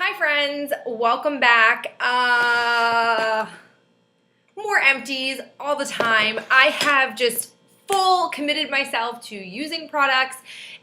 Hi friends, welcome back. More empties all the time. I have just full committed myself to using products,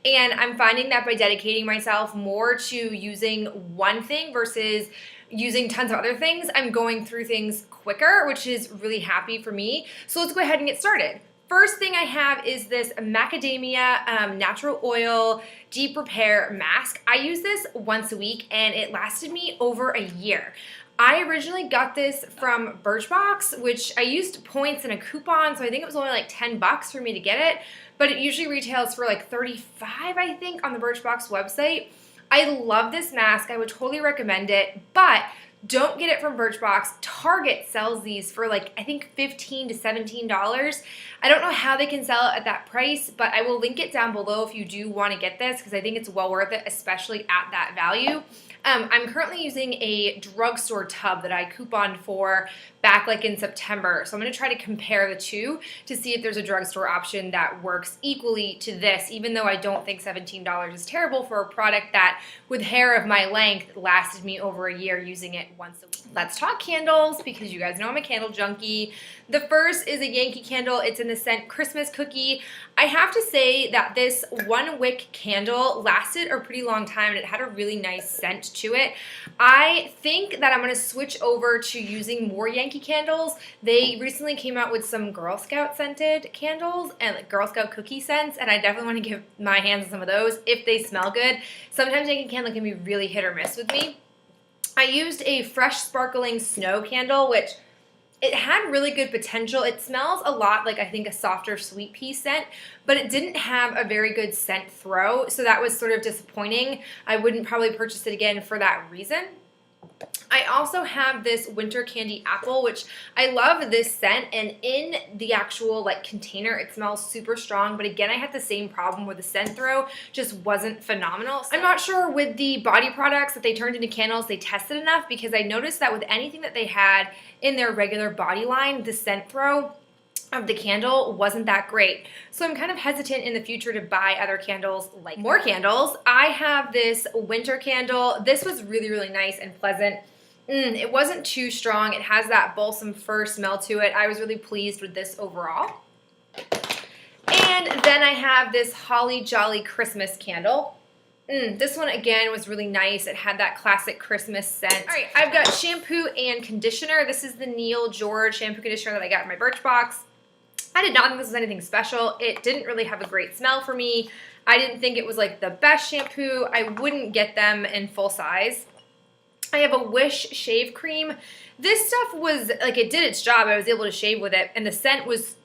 and I'm finding that by dedicating myself more to using one thing versus using tons of other things, I'm going through things quicker, which is really happy for me. So let's go ahead and get started. First thing I have is this macadamia natural oil deep repair mask. I use this once a week and it lasted me over a year. I originally got this from Birchbox, which I used points and a coupon, so I think it was only like 10 bucks for me to get it, but it usually retails for like 35, I think, on the Birchbox website. I love this mask. I would totally recommend it, but don't get it from Birchbox. Target sells these for like, I think $15 to $17. I don't know how they can sell it at that price, but I will link it down below if you do want to get this because I think it's well worth it, especially at that value. I'm currently using a drugstore tub that I couponed for back like in September. So I'm going to try to compare the two to see if there's a drugstore option that works equally to this, even though I don't think $17 is terrible for a product that, with hair of my length, lasted me over a year using it once a week. Let's talk candles because you guys know I'm a candle junkie. The first is a Yankee candle. It's in the scent Christmas Cookie. I have to say that this one wick candle lasted a pretty long time and it had a really nice scent to it. I think that I'm going to switch over to using more Yankee candles. They recently came out with some Girl Scout scented candles and like Girl Scout cookie scents, and I definitely want to give my hands on some of those if they smell good. Sometimes Yankee candle can be really hit or miss with me. I used a Fresh Sparkling Snow candle, which it had really good potential. It smells a lot like, I think, a softer sweet pea scent, but it didn't have a very good scent throw, so that was sort of disappointing. I wouldn't probably purchase it again for that reason. I also have this Winter Candy Apple, which I love this scent, and in the actual like container it smells super strong, but again I had the same problem where the scent throw just wasn't phenomenal. I'm not sure with the body products that they turned into candles they tested enough, because I noticed that with anything that they had in their regular body line, the scent throw of the candle wasn't that great. So I'm kind of hesitant in the future to buy other candles, like more candles. I have this winter candle. This was really, really nice and pleasant. It wasn't too strong. It has that balsam fir smell to it. I was really pleased with this overall. And then I have this Holly Jolly Christmas candle. This one again was really nice. It had that classic Christmas scent. All right, I've got shampoo and conditioner. This is the Neil George shampoo conditioner that I got in my Birchbox. I did not think this was anything special. It didn't really have a great smell for me. I didn't think it was like the best shampoo. I wouldn't get them in full size. I have a Wish shave cream. This stuff was like, it did its job. I was able to shave with it, and the scent was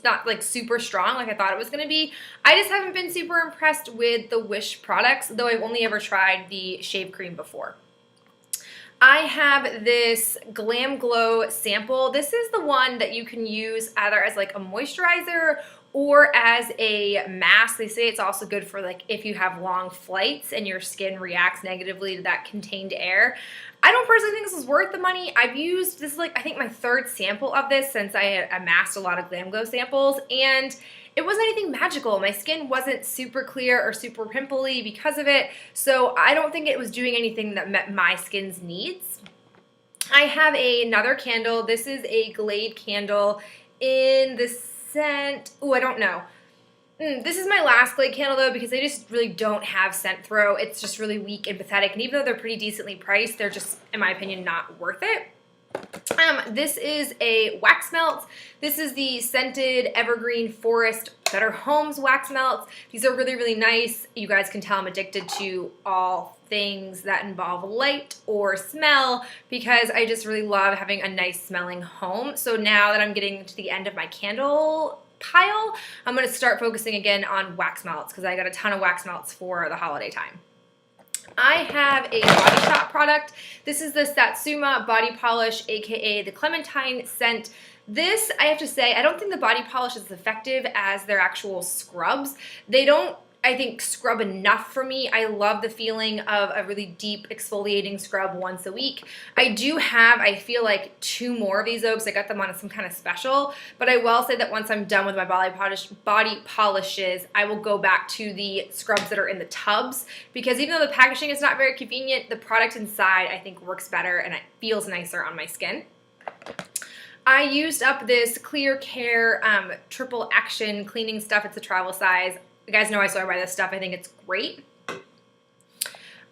not like super strong like I thought it was going to be. I just haven't been super impressed with the Wish products, though I've only ever tried the shave cream before. I have this Glam Glow sample. This is the one that you can use either as like a moisturizer or as a mask. They say it's also good for like if you have long flights and your skin reacts negatively to that contained air. I don't personally think this is worth the money. I've used, this is like I think my third sample of this since I amassed a lot of Glam Glow samples, and it wasn't anything magical. My skin wasn't super clear or super pimply because of it, so I don't think it was doing anything that met my skin's needs. I have another candle. This is a Glade candle in the scent, I don't know. This is my last Glade candle though, because they just really don't have scent throw. It's just really weak and pathetic, and even though they're pretty decently priced, they're just, in my opinion, not worth it. This is a wax melt. This is the scented Evergreen Forest Better Homes wax melts. These are really, really nice. You guys can tell I'm addicted to all things that involve light or smell because I just really love having a nice smelling home. So now that I'm getting to the end of my candle pile, I'm going to start focusing again on wax melts because I got a ton of wax melts for the holiday time. I have a Body Shop product. This is the Satsuma Body Polish, aka the Clementine scent. This, I have to say, I don't think the body polish is as effective as their actual scrubs. They don't I think, scrub enough for me. I love the feeling of a really deep exfoliating scrub once a week. I do have, I feel like, 2 more of these though, because I got them on some kind of special. But I will say that once I'm done with my body polishes, I will go back to the scrubs that are in the tubs, because even though the packaging is not very convenient, the product inside I think works better and it feels nicer on my skin. I used up this Clear Care triple action cleaning stuff. It's a travel size. You guys know I swear by this stuff. I think it's great.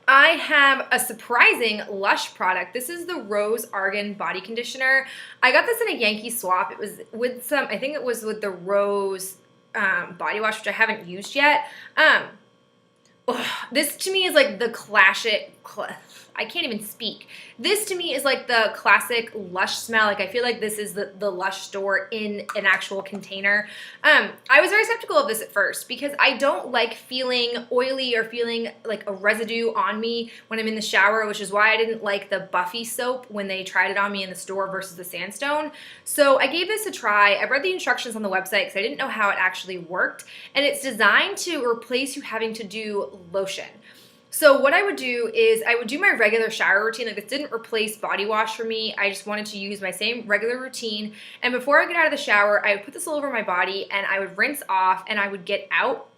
I have a surprising Lush product. This is the Rose Argan Body Conditioner. I got this in a Yankee swap. It was with some, I think it was with the Rose body wash, which I haven't used yet. This to me is like the classic, I can't even speak. This to me is like the classic Lush smell. Like I feel like this is the Lush store in an actual container. I was very skeptical of this at first because I don't like feeling oily or feeling like a residue on me when I'm in the shower, which is why I didn't like the Buffy soap when they tried it on me in the store versus the Sandstone. So I gave this a try. I read the instructions on the website because I didn't know how it actually worked. And it's designed to replace you having to do lotion. So what I would do is I would do my regular shower routine. Like, this didn't replace body wash for me. I just wanted to use my same regular routine. And before I get out of the shower, I would put this all over my body and I would rinse off and I would get out.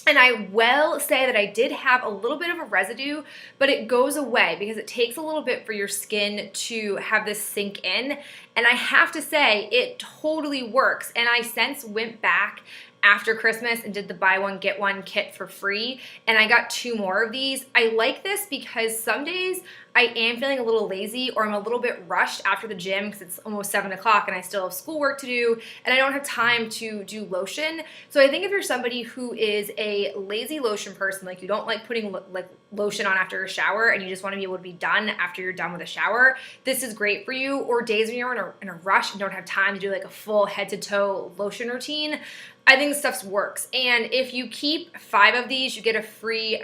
And I will say that I did have a little bit of a residue, but it goes away because it takes a little bit for your skin to have this sink in. And I have to say, it totally works. And I since went back after Christmas and did the buy one get one kit for free, and I got 2 more of these. I like this because some days I am feeling a little lazy or I'm a little bit rushed after the gym because it's almost 7 o'clock and I still have schoolwork to do and I don't have time to do lotion. So I think if you're somebody who is a lazy lotion person, like you don't like putting like lotion on after a shower and you just want to be able to be done after you're done with a shower, this is great for you. Or days when you're in a rush and don't have time to do like a full head to toe lotion routine, I think this stuff works. And if you keep 5 of these, you get a free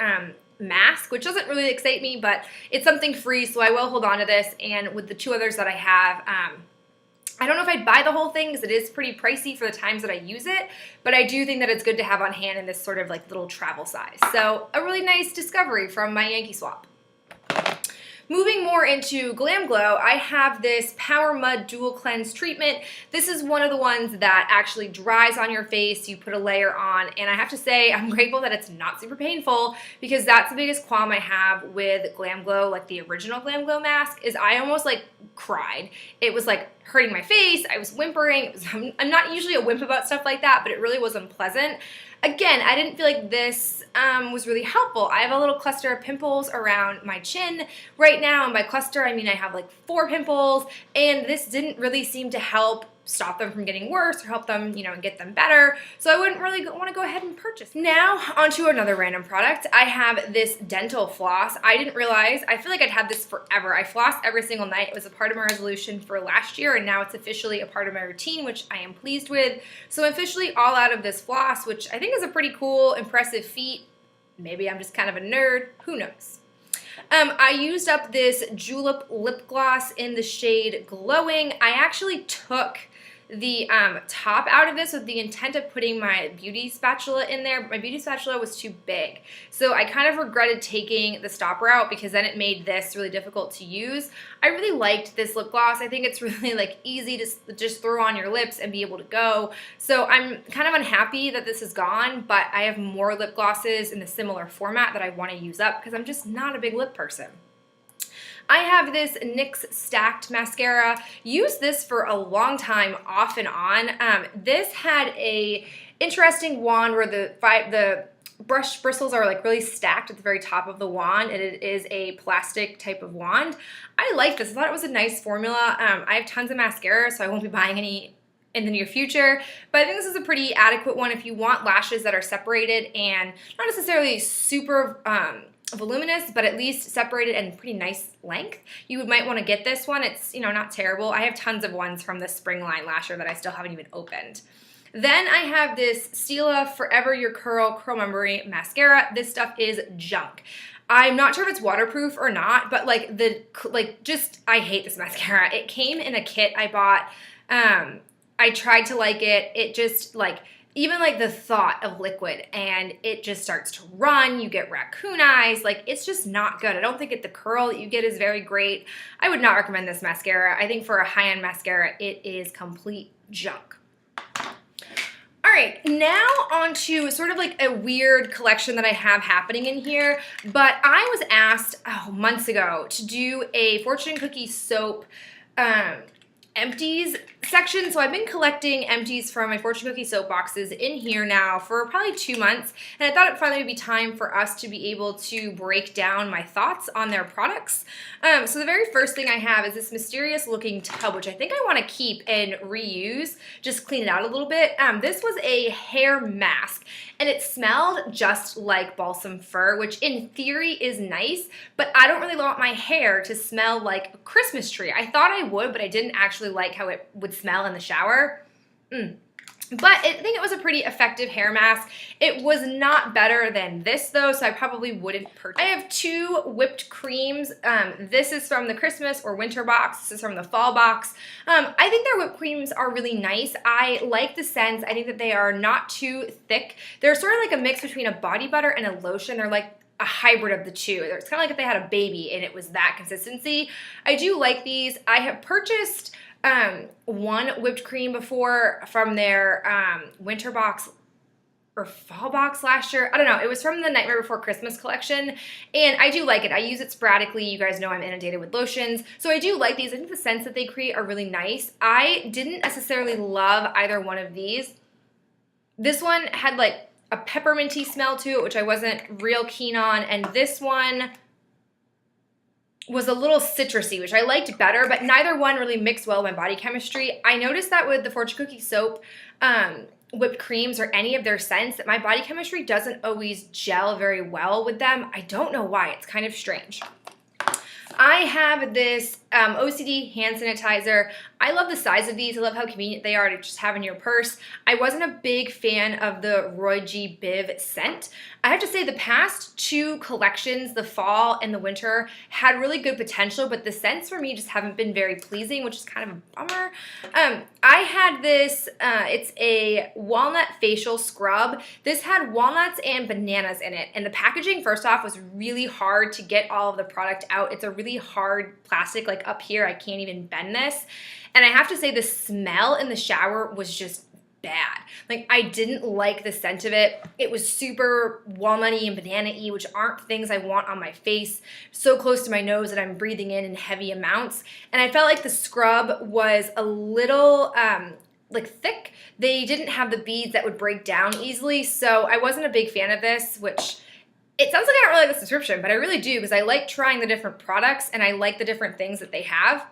mask, which doesn't really excite me, but it's something free, so I will hold on to this. And with the 2 others that I have, I don't know if I'd buy the whole thing because it is pretty pricey for the times that I use it, but I do think that it's good to have on hand in this sort of like little travel size. So a really nice discovery from my Yankee swap. Moving more into Glam Glow, I have this Power Mud Dual Cleanse Treatment. This is one of the ones that actually dries on your face. You put a layer on, and I have to say I'm grateful that it's not super painful because that's the biggest qualm I have with Glam Glow, like the original Glam Glow mask, is I almost like cried. It was like hurting my face. I was whimpering. I'm not usually a wimp about stuff like that, but it really was unpleasant. Again, I didn't feel like this was really helpful. I have a little cluster of pimples around my chin right now, and by cluster I mean I have like 4 pimples, and this didn't really seem to help stop them from getting worse or help them, you know, and get them better. So I wouldn't really want to go ahead and purchase. Now, onto another random product. I have this dental floss. I didn't realize, I feel like I'd had this forever. I floss every single night. It was a part of my resolution for last year, and now it's officially a part of my routine, which I am pleased with. So I'm officially all out of this floss, which I think is a pretty cool, impressive feat. Maybe I'm just kind of a nerd. Who knows? I used up this Julep lip gloss in the shade Glowing. I actually took the top out of this with the intent of putting my beauty spatula in there, but my beauty spatula was too big. So I kind of regretted taking the stopper out because then it made this really difficult to use. I really liked this lip gloss. I think it's really like easy to just throw on your lips and be able to go. So I'm kind of unhappy that this is gone, but I have more lip glosses in the similar format that I want to use up because I'm just not a big lip person. I have this NYX Stacked Mascara. Used this for a long time off and on. This had a interesting wand where the brush bristles are like really stacked at the very top of the wand, and it is a plastic type of wand. I like this. I thought it was a nice formula. I have tons of mascara, so I won't be buying any in the near future, but I think this is a pretty adequate one if you want lashes that are separated and not necessarily super voluminous, but at least separated and pretty nice length. You might want to get this one. It's, you know, not terrible. I have tons of ones from the Spring Line lasher that I still haven't even opened. Then I have this Stila Forever Your Curl Memory Mascara. This stuff is junk. I'm not sure if it's waterproof or not, but I hate this mascara. It came in a kit I bought. I tried to like it. It just even like the thought of liquid and it just starts to run, you get raccoon eyes, like it's just not good. I don't think the curl that you get is very great. I would not recommend this mascara. I think for a high-end mascara, it is complete junk. All right, now on to sort of like a weird collection that I have happening in here, but I was asked months ago to do a fortune cookie soap empties section. So I've been collecting empties from my fortune cookie soap boxes in here now for probably 2 months, and I thought it finally would be time for us to be able to break down my thoughts on their products. So the very first thing I have is this mysterious looking tub, which I think I want to keep and reuse, just clean it out a little bit. This was a hair mask, and it smelled just like balsam fir, which in theory is nice, but I don't really want my hair to smell like a Christmas tree. I thought I would, but I didn't actually like how it would smell in the shower. But I think it was a pretty effective hair mask. It was not better than this though, so I probably wouldn't purchase. I have 2 whipped creams. This is from the Christmas or winter box. This is from the fall box. I think their whipped creams are really nice. I like the scents. I think that they are not too thick. They're sort of like a mix between a body butter and a lotion. They're like a hybrid of the two. It's kind of like if they had a baby and it was that consistency. I do like these. I have purchased 1 whipped cream before from their winter box or fall box last year. I don't know. It was from the Nightmare Before Christmas collection, and I do like it. I use it sporadically. You guys know I'm inundated with lotions, so I do like these. I think the scents that they create are really nice. I didn't necessarily love either one of these. This one had like a pepperminty smell to it, which I wasn't real keen on, and this one was a little citrusy, which I liked better, but neither one really mixed well with my body chemistry. I noticed that with the Fortune Cookie soap whipped creams or any of their scents, that my body chemistry doesn't always gel very well with them. I don't know why. It's kind of strange. I have this OCD hand sanitizer. I love the size of these. I love how convenient they are to just have in your purse. I wasn't a big fan of the Roy G. Biv scent. I have to say the past 2 collections, the fall and the winter, had really good potential, but the scents for me just haven't been very pleasing, which is kind of a bummer. I had this, it's a walnut facial scrub. This had walnuts and bananas in it, and the packaging, first off, was really hard to get all of the product out. It's a really hard plastic, like up here, I can't even bend this. And I have to say the smell in the shower was just bad. Like, I didn't like the scent of it. It was super walnutty and banana-y, which aren't things I want on my face, so close to my nose that I'm breathing in heavy amounts. And I felt like the scrub was a little like thick. They didn't have the beads that would break down easily, so I wasn't a big fan of this, which it sounds like I don't really like the subscription, but I really do, because I like trying the different products and I like the different things that they have.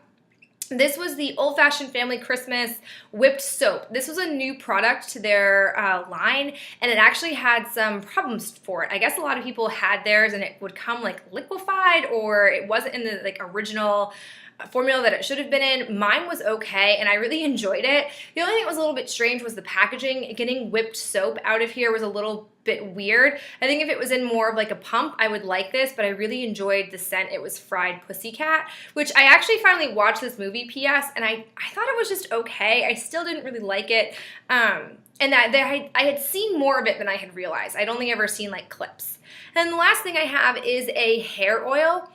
This was the Old Fashioned Family Christmas Whipped Soap. This was a new product to their line, and it actually had some problems for it. I guess a lot of people had theirs and it would come like liquefied, or it wasn't in the like original formula that it should have been in. Mine was okay, and I really enjoyed it. The only thing that was a little bit strange was the packaging. Getting whipped soap out of here was a little bit weird. I think if it was in more of like a pump, I would like this, but I really enjoyed the scent. It was Fried Pussycat, which I actually finally watched this movie, P.S., and I thought it was just okay. I still didn't really like it. And I had seen more of it than I had realized. I'd only ever seen like clips. And the last thing I have is a hair oil.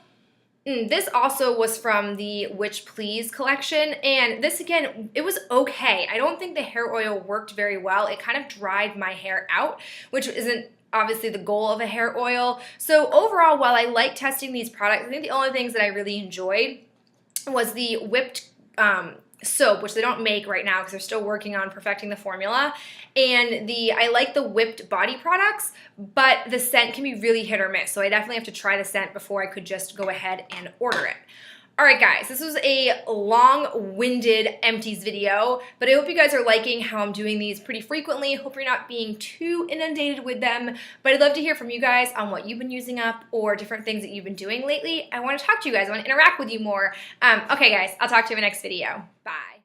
This also was from the Witch Please collection, and this again, it was okay. I don't think the hair oil worked very well. It kind of dried my hair out, which isn't obviously the goal of a hair oil. So overall, while I like testing these products, I think the only things that I really enjoyed was the whipped soap, which they don't make right now because they're still working on perfecting the formula. And I like the whipped body products, but the scent can be really hit or miss. So I definitely have to try the scent before I could just go ahead and order it. All right, guys, this was a long-winded empties video, but I hope you guys are liking how I'm doing these pretty frequently. Hope you're not being too inundated with them, but I'd love to hear from you guys on what you've been using up or different things that you've been doing lately. I want to talk to you guys. I want to interact with you more. Okay, guys, I'll talk to you in the next video. Bye.